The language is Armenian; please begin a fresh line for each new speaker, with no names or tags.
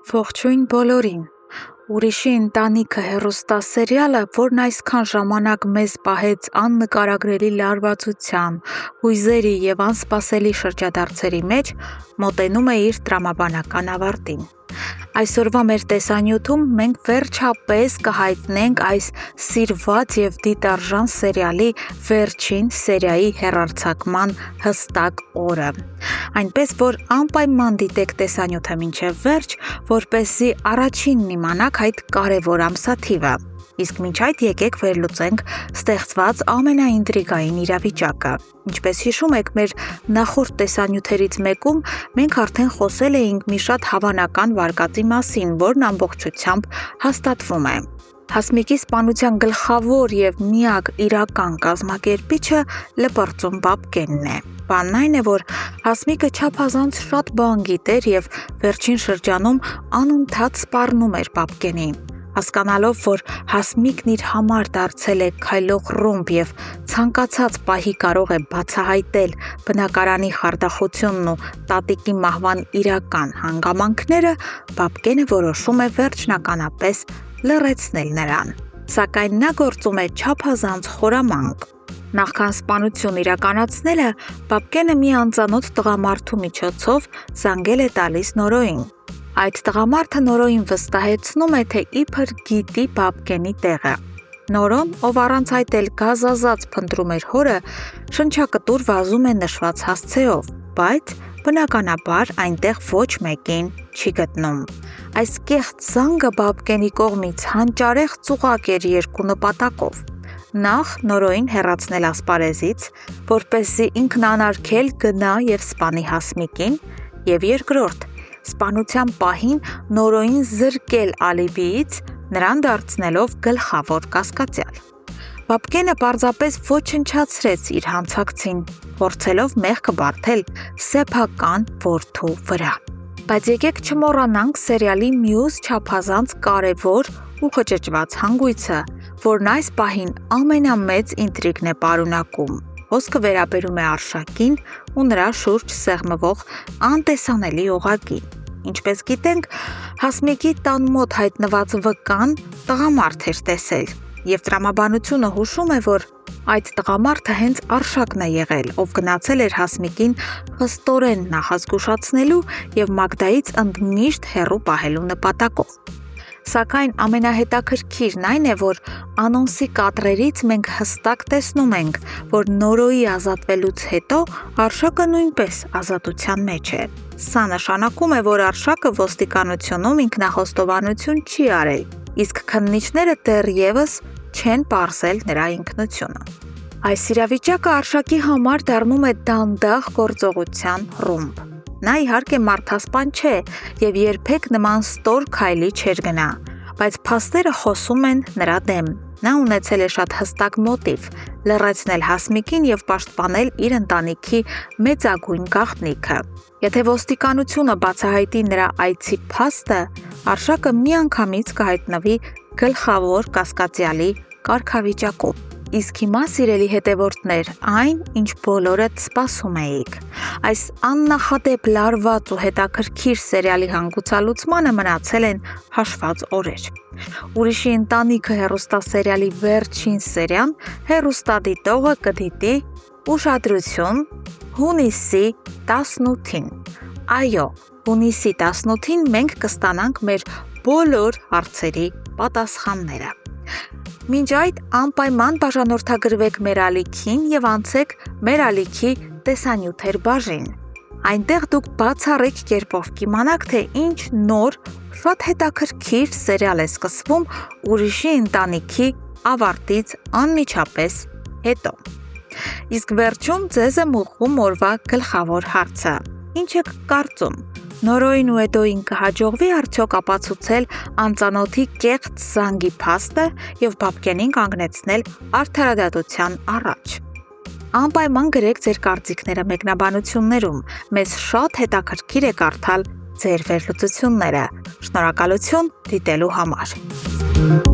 Ողջույն բոլորին։ Ուրիշի ընտանիքը հեռուստասերիալը, որն այսքան ժամանակ մեզ պահեց աննկարագրելի լարվածության, հույզերի և անսպասելի շրջադարձերի մեջ, մոտենում է իր տրամաբանական ավարտին։ Այսօրվա մեր տեսանյութում մենք վերջապես կհայտնենք այս սիրված և դիտարժան սերիալի վերջին սերիայի հեռարձակման հստակ օրը։ Այնպես, որ անպայման դիտեք տեսանյութը մինչև վերջ, որպեսզի առաջինն իմանաք այդ կարևոր ամսաթիվը։ Իսկ մինչ այդ եկեք վերլուծենք ստեղծված ամենաինտրիգային իրավիճակը։ Ինչպես հիշում եք, մեր նախորդ տեսանյութերից մեկում մենք արդեն խոսել էինք մի շատ հավանական վարկածի մասին, որն ամբողջությամբ հաստատվում է։ Հասմիկի սպանության գլխավոր և միակ իրական կազմակերպիչը Լպրծուն Բաբկենն է։ Բանն այն է, որ Հասմիկը չափազանց շատ բան գիտեր և վերջին շրջանում անընդհատ սպառնում էր Բաբկենին։ Հասկանալով, որ Հասմիկն իր համար դարձել է քայլող ռումբ և ցանկացած պահի կարող է բացահայտել բնակարանի խարդախությունն ու տատիկի մահվան իրական հանգամանքները, Բաբկենը որոշում է վերջնականապես լռեցնել նրան։ Սակայն նա գործում է չափազանց խորամանկ։ Նախքան սպանություն իրականացնելը, Բաբկենը մի անծանոթ տղամարդու միջոցով զանգել է տալիս Նորոյին։ Այդ տղամարդը Նորոյին վստահեցնում է, թե իբր գիտի Բաբկենի տեղը։ Նորոն, ով առանց այդ էլ գազազած փնտրում էր հորը, շնչակտուր վազում է նշված հասցեով, բայց բնականաբար այնտեղ ոչ մեկին չի գտնում։ Այս կեղծ զանգը Բաբկենի կողմից հանճարեղ ծուղակ էր երկու նպատակով։ Նախ Նորոյին հեռացնել ասպարեզից, որպեսզի ինքնանարգել գնա և սպանի Հասմիկին, և երկրորդ, սպանության պահին Նորոյին զրկել ալիբիից, նրան դարձնելով գլխավոր կասկածյալ։ Բաբկենը պարզապես ոչնչացրեց իր հանցակցին, փորձելով մեղքը բարդել սեփական որդու վրա։ Բայց եկեք չմոռանանք սերիալի մյուս չափազանց կարևոր ու խճճված հանգույցը, որն այս պահին ամենամեծ ինտրիգն է պարունակում։ Խոսքը վերաբերում է Արշակին ու նրա շուրջ սեղմվող անտեսանելի օղակին։ Ինչպես գիտենք, Հասմիկի տան մոտ հայտնված վկան տղամարդ էր տեսել, և տրամաբանությունը հուշում է, որ այդ տղամարդը հենց Արշակն է եղել, ով գնացել էր Հասմիկին խստորեն նախազգուշացնելու և Մագդայից ընդմիշտ հեռու պահելու նպատակով։ Սակայն ամենահետաքրքիրն այն է, որ անոնսի կադրերից մենք հստակ տեսնում ենք, որ Նորոյի ազատվելուց հետո Արշակը նույնպես ազատության մեջ է։ Սա նշանակում է, որ Արշակը ոստիկանությունում ինքնախոստովանություն չի արել, իսկ քննիչները դեռևս չեն պարզել նրա ինքնությունը։ Այս իրավիճակը Արշակի համար դառնում է դանդաղ գործողության ռումբ։ Նա իհարկե մարդասպան չէ և երբեք նման ստոր քայլի չէր գնա, բայց փաստերը խոսում են նրա դեմ։ Նա ունեցել է շատ հստակ մոտիվ՝ լռեցնել Հասմիկին և պաշտպանել իր ընտանիքի մեծագույն գաղտնիքը։ Եթե ոստիկանությունը բացահայտի նրա այցի փաստը, Արշակը միանգամից կհայտնվի գլխավոր կասկածյալի կարգավիճակում։ Իսկ հիմա, սիրելի հետևորդներ, այն, ինչ բոլորդ սպասում էիք։ Այս աննախադեպ լարված ու հետաքրքիր սերիալի հանգուցալուծմանը մնացել են հաշված օրեր։ Ուրիշի ընտանիքը հեռուստասերիալի վերջին սերիան հեռուստադիտողը կդիտի ուշադրություն հունիսի 18-ին։ Այո, հունիսի 18-ին մենք կստանանք մեր բոլոր հարցերի պատասխանները։ Մինչ այդ անպայման բաժանորդագրվեք մեր ալիքին և անցեք մեր ալիքի տեսանյութեր բաժին։ Այնտեղ դուք բացառիկ կերպով կիմանաք, թե ինչ նոր, շատ հետաքրքիր սերիալ է սկսվում Ուրիշի ընտանիքի ավարտից անմիջապես հետո։ Իսկ վերջում ձեզ եմ ուղղում օրվա գլխավոր հարցը։ Ինչ եք կարծում, Նորոյին ու Էդոյին կհաջողվի արդյոք ապացուցել անծանոթի կեղծ զանգի փաստը և Բաբկենին կանգնեցնել արդարադատության առաջ։ Անպայման գրեք ձեր կարծիքները մեկնաբանություններում, մեզ շատ հետաքրքիր է կարդալ ձեր վերլուծությունները։ Շնորհակալություն դիտելու համար։